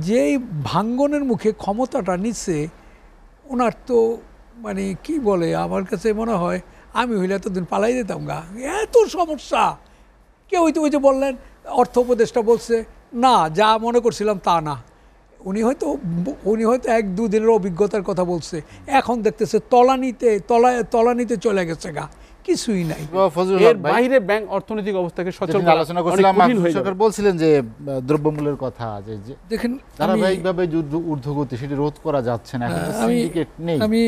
যেই ভাঙ্গনের মুখে ক্ষমতাটা নিচ্ছে ওনার তো মানে কি বলে আমার কাছে মনে হয় আমি হইলে এতদিন পালাই দিতাম গা। এত সমস্যা কেউ ওই যে বললেন অর্থ উপদেষ্টা বলছে না যা মনে করছিলাম তা না। উনি হয়তো 1-2 দিনের অভিজ্ঞতার কথা বলছে, এখন দেখতেছে তলানিতে চলে গেছে গা, কিছুই নাই। এর বাইরে ব্যাংক অর্থনৈতিক অবস্থাকে সচল করা আলোচনা করছিলাম, সরকার বলছিলেন যে দ্রব্যমূল্যের কথা, যে দেখেন ধারাবাহিকভাবে ঊর্ধ্বগতি সেটি রোধ করা যাচ্ছে না, সিন্ডিকেট নেই। আমি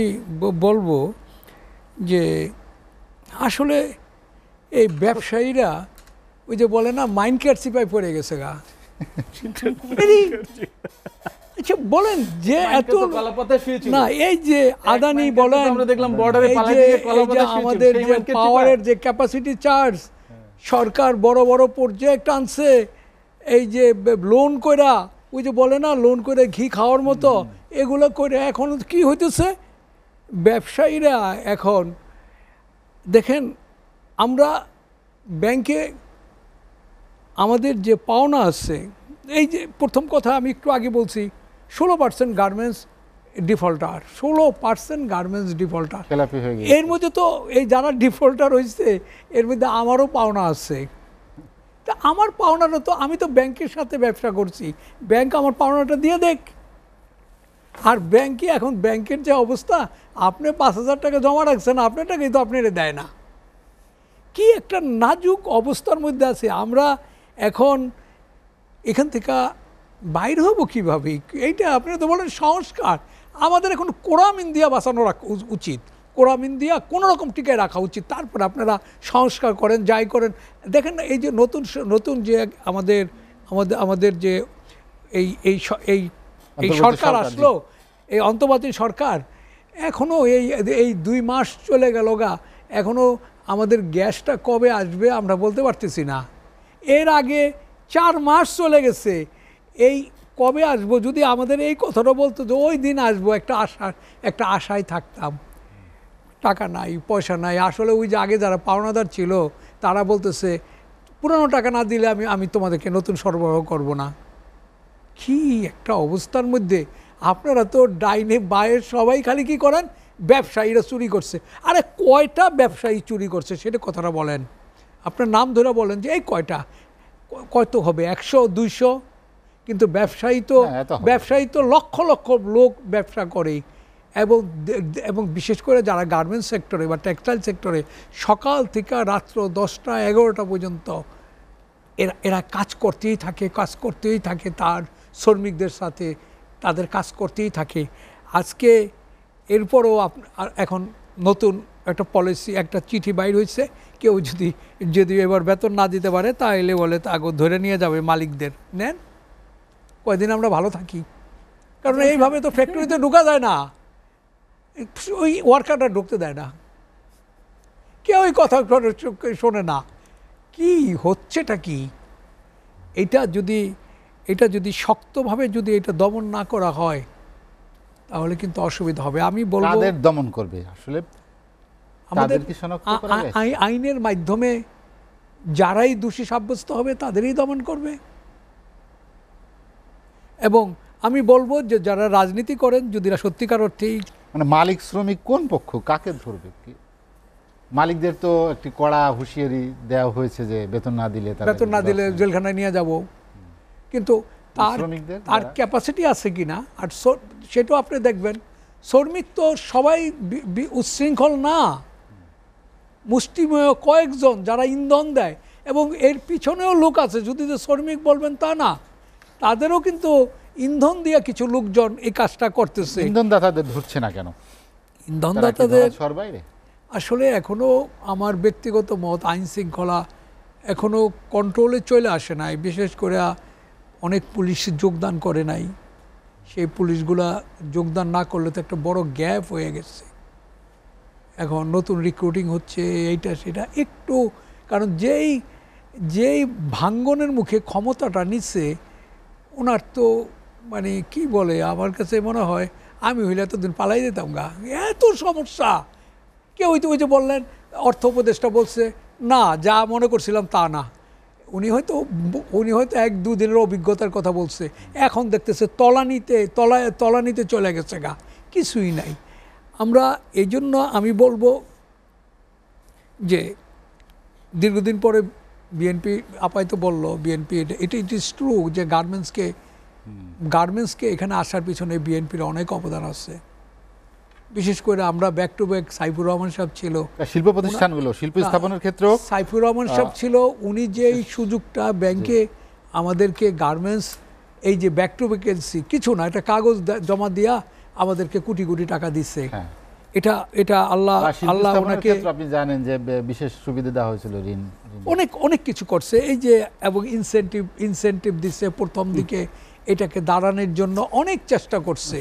বলবো যে আসলে এই ব্যবসায়ীরা ওই যে বলে না মাইন্ড ক্যাটসিপায় পড়ে গেছে গা। আচ্ছা বলেন যে এত না, এই যে আদানি বলেন আমাদের যে পাওয়ারের যে ক্যাপাসিটি চার্জ সরকার বড় বড় প্রজেক্ট আনছে, এই যে লোন কইরা ওই যে বলে না লোন করে ঘি খাওয়ার মতো এগুলো করে এখন কি হইতেছে ব্যবসায়ীরা এখন দেখেন আমরা ব্যাংকে আমাদের যে পাওনা আছে, এই যে প্রথম কথা আমি একটু আগে বলছি 16% গার্মেন্টস ডিফল্টার, 16% গার্মেন্টস ডিফল্টার। এর মধ্যে তো এই যারা ডিফল্টার হয়েছে এর মধ্যে আমারও পাওনা আছে। তা আমার পাওনাটা তো আমি তো ব্যাংকের সাথে ব্যবসা করছি, ব্যাংক আমার পাওনাটা দিয়ে দেখ। আর ব্যাংকে এখন ব্যাংকের যে অবস্থা, আপনি 5,000 টাকা জমা রাখছেন আপনার টাকাই তো আপনারা দেয় না। কি একটা নাজুক অবস্থার মধ্যে আছে আমরা এখন। এখান থেকে বাইর হব কীভাবে? এইটা আপনারা তো বলেন সংস্কার, আমাদের এখন কোরাম ইন্ডিয়া বাঁচানো রাখা উচিত, কোরাম ইন্ডিয়া কোনো রকম টিকায় রাখা উচিত, তারপর আপনারা সংস্কার করেন যাই করেন। দেখেন এই যে নতুন যে আমাদের যে এই সরকার আসলো, এই অন্তর্বর্তী সরকার, এখনও এই 2 মাস চলে গেল গা, এখনও আমাদের গ্যাসটা কবে আসবে আমরা বলতে পারতেছি না। এর আগে 4 মাস চলে গেছে, এই কবে আসবো যদি আমাদের এই কথাটা বলতো যে ওই দিন আসবো, একটা আশায় থাকতাম। টাকা নাই, পয়সা নাই। আসলে ওই যে আগে যারা পাওনাদার ছিল তারা বলতেছে পুরানো টাকা না দিলে আমি তোমাদেরকে নতুন সরবরাহ করব না। কি একটা অবস্থার মধ্যে আপনারা তো ডাইনে বায়ের সবাই খালি কি করেন, ব্যবসায়ীরা চুরি করছে। আরে কয়টা ব্যবসায়ী চুরি করছে সেটা কথাটা বলেন, আপনার নাম ধরে বলেন যে এই কয়তো হবে 100-200, কিন্তু ব্যবসায়ী তো লক্ষ লক্ষ লোক ব্যবসা করে। এবং বিশেষ করে যারা গার্মেন্টস সেক্টরে বা টেক্সটাইল সেক্টরে সকাল থেকে রাত্র 10টা-11টা পর্যন্ত এরা কাজ করতেই থাকে তার শ্রমিকদের সাথে তাদের কাজ করতেই থাকে। আজকে এরপরও এখন নতুন একটা পলিসি, একটা চিঠি বাইর হয়েছে, কেউ যদি এবার বেতন না দিতে পারে তাহলে বলে তাকে ধরে নিয়ে যাবে মালিকদের। নেন কয়দিন আমরা ভালো থাকি, কারণ এইভাবে তো ফ্যাক্টরিতে ঢোকা যায় না, ওই ওয়ার্কাররা ঢুকতে দেয় না, কেউ ওই কথা শোনে না। কি হচ্ছেটা কি? এটা যদি শক্তভাবে যদি এটা দমন না করা হয় তাহলে কিন্তু অসুবিধা হবে। আমি বলবো কাদের দমন করবে আসলে আমাদের আইনের মাধ্যমে যারাই দোষী সাব্যস্ত হবে তাদেরই দমন করবে। এবং আমি বলবো যে যারা রাজনীতি করেন যদি সত্যিকার অর্থেই মানে মালিক শ্রমিক কোন পক্ষ কাকে ধরবে? কি মালিকদের তো একটি কড়া হুঁশিয়ারি দেওয়া হয়েছে যে বেতন না দিলে জেলখানায় নিয়ে যাব, কিন্তু তার ক্যাপাসিটি আছে কিনা। আর সেটাও আপনি দেখবেন শ্রমিক তো সবাই উচ্ছৃঙ্খল না, মুষ্টিমেয় কয়েকজন যারা ইন্ধন দেয়, এবং এর পিছনেও লোক আছে, যদি যে শ্রমিক বলবেন তা না, তাদেরও কিন্তু ইন্ধন দিয়ে কিছু লোকজন এই কাজটা করতেছে। ইন্ধনদাতাদের ধরছে না কেন? ইন্ধনদাতাদের আসলে এখনো আমার ব্যক্তিগত মত আইন শৃঙ্খলা এখনো কন্ট্রোলে চলে আসে নাই। বিশেষ করে অনেক পুলিশ যোগদান করে নাই, সেই পুলিশগুলা যোগদান না করলে তো একটা বড় গ্যাপ হয়ে গেছে। এখন নতুন রিক্রুটিং হচ্ছে এইটা সেটা একটু, কারণ যেই ভাঙ্গনের মুখে ক্ষমতাটা নিচ্ছে ওনার তো মানে কি বলে আমার কাছে মনে হয় আমি হইলে এতদিন পালাই দিতাম গা। এত সমস্যা কেউ ওই যে বললেন অর্থ উপদেষ্টা বলছে না যা মনে করছিলাম তা না। উনি হয়তো 1-2 দিনের অভিজ্ঞতার কথা বলছে, এখন দেখতেছে তলানিতে চলে গেছে গা, কিছুই নাই। আমরা এই জন্য আমি বলবো যে দীর্ঘদিন পরে বিএনপি আপাতত বলল, বিএনপি ইট ইজ ট্রু যে গার্মেন্টসকে এখানে আসার পিছনে বিএনপির অনেক অবদান আছে। বিশেষ করে আমরা back to back Saifur Rahman সাহেব ছিল, শিল্প প্রতিষ্ঠানগুলো শিল্প স্থাপনের ক্ষেত্রেও সাইফুর রহমান সাহেব ছিল, উনি যে এই সুযোগটা ব্যাংকে আমাদেরকে গার্মেন্টস এই যে ব্যাক টু ভ্যাকেন্সি কিছু না, এটা কাগজ জমা দিয়া আমাদেরকে কোটি কোটি টাকা দিচ্ছে। এটা আল্লাহ ওনাকে, আপনি জানেন যে বিশেষ সুবিধা দেওয়া হয়েছিল, ঋণ অনেক কিছু করছে এই যে, এবং ইনসেন্টিভ দিচ্ছে প্রথম দিকে, এটাকে দাঁড়ানোর জন্য অনেক চেষ্টা করছে।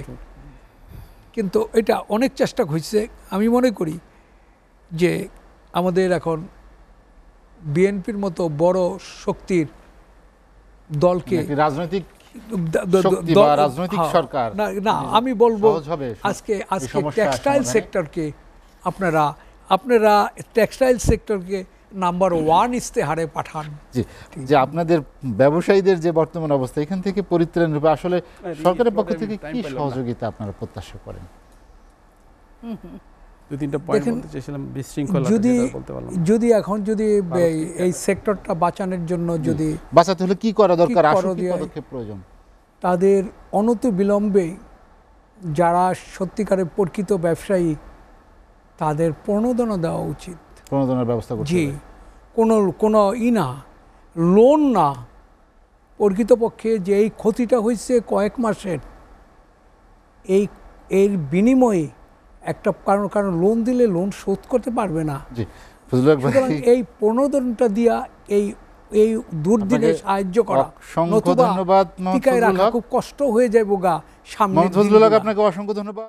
কিন্তু এটা অনেক চেষ্টা হয়েছে। আমি মনে করি যে আমাদের এখন বিএনপির মতো বড় শক্তির দলকে রাজনৈতিক সরকার না, আমি বলবো আজকে টেক্সটাইল সেক্টরকে আপনারা টেক্সটাইল সেক্টরকে নাম্বার 1 ইস্তেহারে পাঠান। যে আপনাদের ব্যবসায়ীদের যে বর্তমান অবস্থা, এখান থেকে পরিত্রাণ রূপে আসলে সরকারের পক্ষ থেকে কি সহযোগিতা আপনারা প্রত্যাশা করেন? যদি এখন এই সেক্টরটা বাঁচানোর জন্য যদি বাঁচাতে হলে কি করা দরকার, পদক্ষেপ প্রয়োজন? তাদের অনতিবিলম্বে যারা সত্যিকারের প্রকৃত ব্যবসায়ী তাদের প্রণোদনা দেওয়া উচিত। প্রণোদনার ব্যবস্থা করতে হবে। কোনো না, লোন না, প্রকৃতপক্ষে যে এই ক্ষতিটা হয়েছে কয়েক মাসের, এর বিনিময়ে একটা কারণ লোন দিলে লোন শোধ করতে পারবে না। সুতরাং এই প্রণোদনটা দিয়া এই দুর্দিনে সাহায্য করা, অসংখ্য ধন্যবাদ। টিকায় রাখা খুব কষ্ট হয়ে যাবে গা সামনে। আপনাকে অসংখ্য ধন্যবাদ।